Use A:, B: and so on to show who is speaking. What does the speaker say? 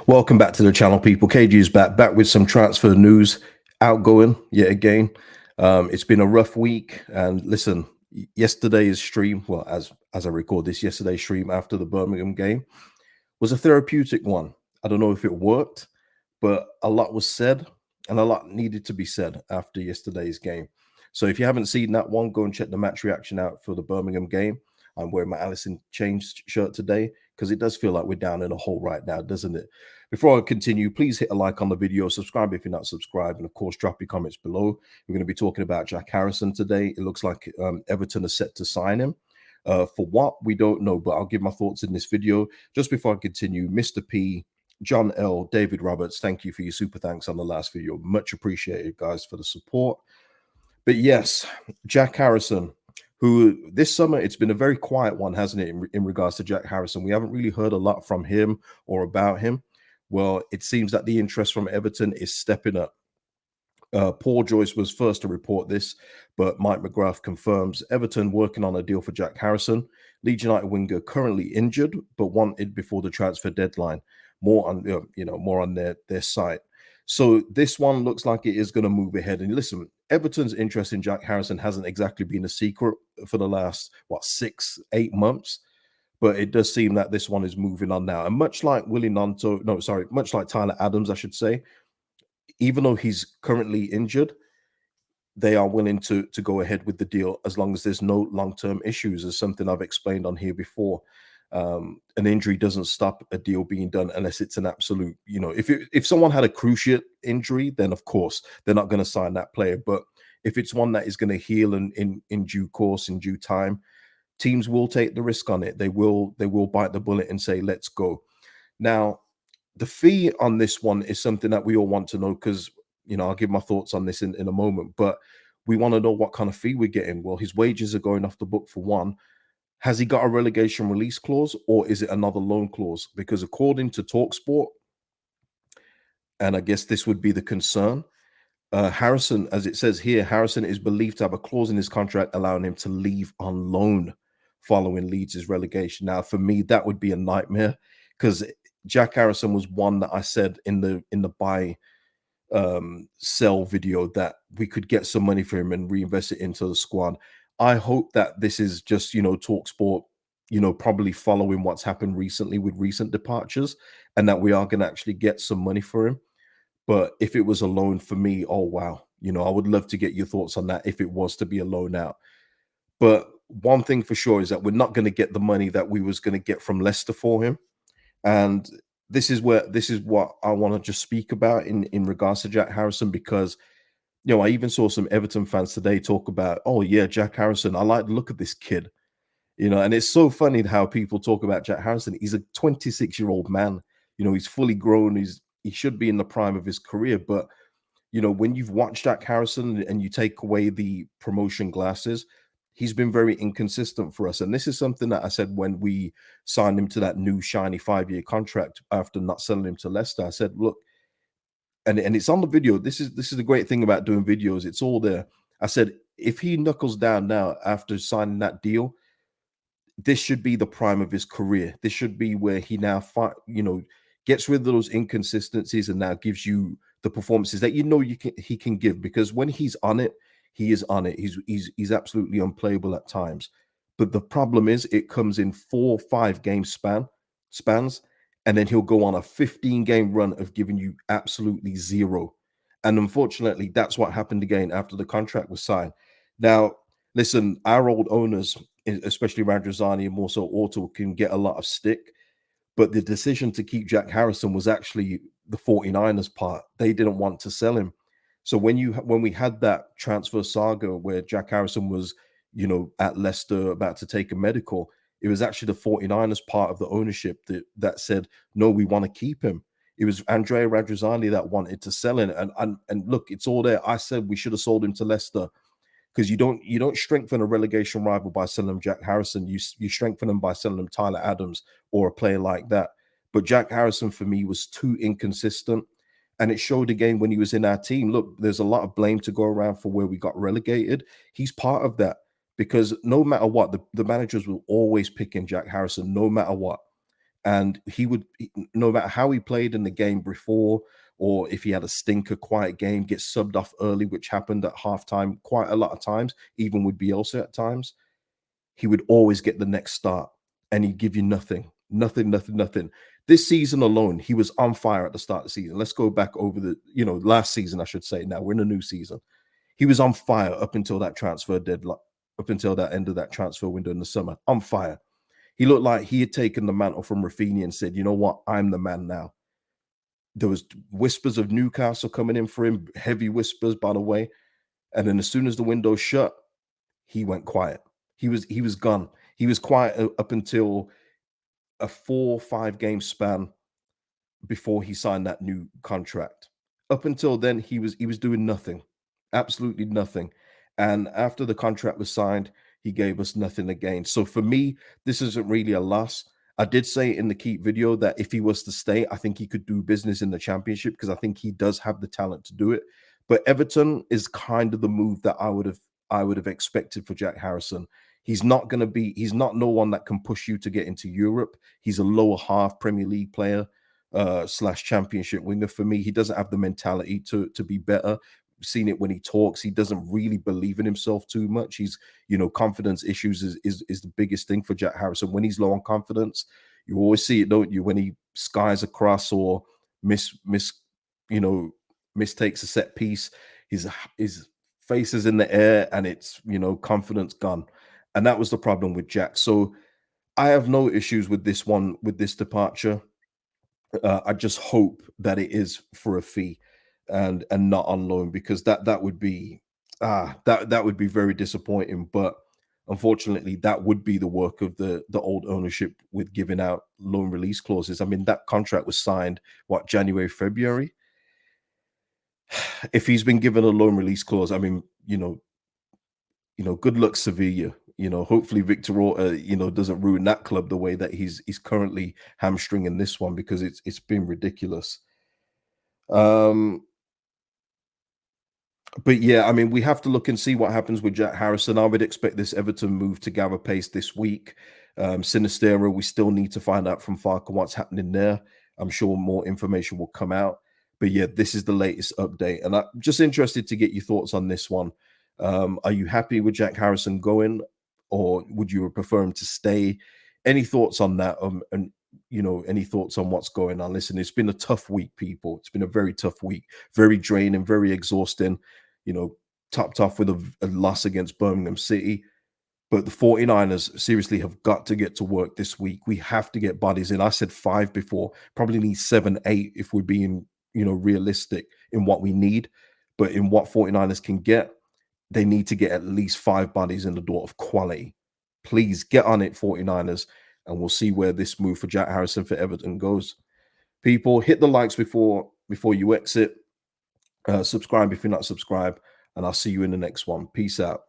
A: Welcome back to the channel, people. KG is back with some transfer news, outgoing yet again. It's been a rough week, and listen, yesterday's stream, well, as I record this, yesterday's stream after the Birmingham game was a therapeutic one. I don't know if it worked, but a lot was said, and a lot needed to be said after yesterday's game. So if you haven't seen that one, go and check the match reaction out for the Birmingham game. I'm wearing my Allison Chains shirt today because it does feel like we're down in a hole right now, doesn't it? Before I continue, please hit a like on the video, subscribe if you're not subscribed, and of course, drop your comments below. We're going to be talking about Jack Harrison today. It looks like Everton are set to sign him. For what, we don't know, but I'll give my thoughts in this video. Just before I continue, Mr. P, John L, David Roberts, thank you for your super thanks on the last video. Much appreciated, guys, for the support. But yes, Jack Harrison, who this summer, it's been a very quiet one, hasn't it, in regards to Jack Harrison? We haven't really heard a lot from him or about him. Well, it seems that the interest from Everton is stepping up. Paul Joyce was first to report this, but Mike McGrath confirms Everton working on a deal for Jack Harrison. Leeds United winger currently injured, but wanted before the transfer deadline. More on more on their site. So this one looks like it is going to move ahead. And listen, Everton's interest in Jack Harrison hasn't exactly been a secret for the last 6-8 months. But it does seem that this one is moving on now. And much like much like Tyler Adams, I should say, even though he's currently injured, they are willing to go ahead with the deal as long as there's no long-term issues, as something I've explained on here before. An injury doesn't stop a deal being done unless it's an absolute, if someone had a cruciate injury, then of course they're not going to sign that player. But if it's one that is going to heal in due course, in due time, teams will take the risk on it. They will bite the bullet and say, let's go. Now, the fee on this one is something that we all want to know because, I'll give my thoughts on this in a moment, but we want to know what kind of fee we're getting. Well, his wages are going off the book for one. Has he got a relegation release clause or is it another loan clause? Because according to TalkSport, and I guess this would be the concern, Harrison, as it says here, Harrison is believed to have a clause in his contract allowing him to leave on loan following Leeds' relegation. Now, for me, that would be a nightmare because Jack Harrison was one that I said in the buy sell video that we could get some money for him and reinvest it into the squad. I hope that this is just, TalkSport, probably following what's happened recently with recent departures and that we are going to actually get some money for him. But if it was a loan for me, oh, wow. I would love to get your thoughts on that if it was to be a loan out. But one thing for sure is that we're not going to get the money that we was going to get from Leicester for him. And this is what I want to just speak about in regards to Jack Harrison, because, I even saw some Everton fans today talk about, oh, yeah, Jack Harrison, I like the look of this kid. And it's so funny how people talk about Jack Harrison. He's a 26-year-old man. He's fully grown. He should be in the prime of his career. But, when you've watched Jack Harrison and you take away the promotion glasses, he's been very inconsistent for us. And this is something that I said when we signed him to that new shiny 5-year contract after not selling him to Leicester. I said, look, and it's on the video. This is the great thing about doing videos. It's all there. I said, if he knuckles down now after signing that deal, this should be the prime of his career. This should be where he now, gets rid of those inconsistencies and now gives you the performances that he can give. Because when he's on it, he is on it. He's absolutely unplayable at times. But the problem is, it comes in 4 or 5 game spans, and then he'll go on a 15-game run of giving you absolutely zero. And unfortunately, that's what happened again after the contract was signed. Now, listen, our old owners, especially Radrizzani and more so Orto, can get a lot of stick. But the decision to keep Jack Harrison was actually the 49ers part. They didn't want to sell him. So when we had that transfer saga where Jack Harrison was, at Leicester about to take a medical, it was actually the 49ers part of the ownership that said, no, we want to keep him. It was Andrea Radrizzani that wanted to sell him. And look, it's all there. I said we should have sold him to Leicester, because you don't strengthen a relegation rival by selling them Jack Harrison. You strengthen them by selling them Tyler Adams or a player like that. But Jack Harrison, for me, was too inconsistent. And it showed again when he was in our team. Look, there's a lot of blame to go around for where we got relegated. He's part of that, because no matter what, the managers will always pick in Jack Harrison, no matter what. And no matter how he played in the game before, or if he had a stinker, quiet game, get subbed off early, which happened at halftime quite a lot of times, even with Bielsa at times, he would always get the next start and he'd give you nothing, nothing, nothing, nothing. This season alone, he was on fire at the start of the season. Let's go back over last season, I should say. Now we're in a new season. He was on fire up until that transfer deadline, up until that end of that transfer window in the summer. On fire. He looked like he had taken the mantle from Rafinha and said, you know what, I'm the man now. There was whispers of Newcastle coming in for him, heavy whispers, by the way. And then as soon as the window shut, he went quiet. He was gone. He was quiet up until a 4 or 5 game span before he signed that new contract. Up until then, he was doing nothing, absolutely nothing. And after the contract was signed, he gave us nothing again. So for me, this isn't really a loss. I did say in the Keep video that if he was to stay, I think he could do business in the championship because I think he does have the talent to do it. But Everton is kind of the move that I would have expected for Jack Harrison. He's not no one that can push you to get into Europe. He's a lower half Premier League player slash championship winger. For me, he doesn't have the mentality to be better. Seen it when he talks. He doesn't really believe in himself too much. Confidence issues is the biggest thing for Jack Harrison. When he's low on confidence, you always see it, don't you? When he skies across or you know mistakes a set piece, his face is in the air and it's confidence gone. And that was the problem with Jack. So I have no issues with this one, with this departure. I just hope that it is for a fee and not on loan, because that would be that would be very disappointing. But unfortunately, that would be the work of the old ownership with giving out loan release clauses. I mean, that contract was signed January, February. If he's been given a loan release clause, I mean, good luck Sevilla. Hopefully Victor Orta, doesn't ruin that club the way that he's currently hamstringing this one, because it's been ridiculous. Um, but yeah, I mean, we have to look and see what happens with Jack Harrison. I would expect this Everton move to gather pace this week. Sinistero, we still need to find out from Farker what's happening there. I'm sure more information will come out. But yeah, this is the latest update. And I'm just interested to get your thoughts on this one. Are you happy with Jack Harrison going, or would you prefer him to stay? Any thoughts on that? And any thoughts on what's going on? Listen, it's been a tough week, people. It's been a very tough week, very draining, very exhausting. Topped off with a loss against Birmingham City. But the 49ers seriously have got to get to work this week. We have to get bodies in. I said 5 before, probably need 7, 8 if we're being, realistic in what we need. But in what 49ers can get, they need to get at least 5 bodies in the door of quality. Please get on it, 49ers, and we'll see where this move for Jack Harrison for Everton goes. People, hit the likes before you exit. Subscribe if you're not subscribed, and I'll see you in the next one. Peace out.